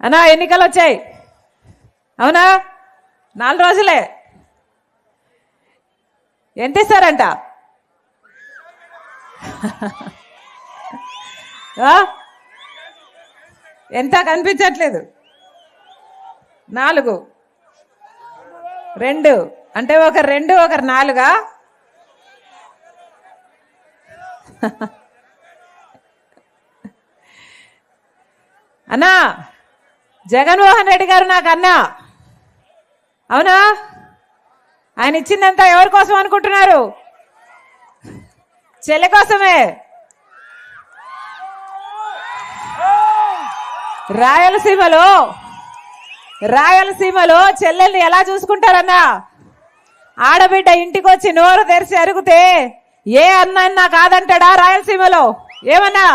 అన్నా ఎన్నికలు వచ్చాయి అవునా? 4 రోజులే. ఎంత ఇస్తారంట? ఎంత కనిపించట్లేదు. 4 2 అంటే ఒకరు 2 ఒకరు 4. అన్నా జగన్మోహన్ రెడ్డి గారు నాకు అన్నా అవునా? ఆయన ఇచ్చిందంతా ఎవరి కోసం అనుకుంటున్నారు? చెల్లి కోసమే. రాయలసీమలో చెల్లెల్ని ఎలా చూసుకుంటారన్నా? ఆడబిడ్డ ఇంటికి వచ్చి నోరు తెరిచి అరిగితే ఏ అన్న కాదంటాడా రాయలసీమలో? ఏమన్నా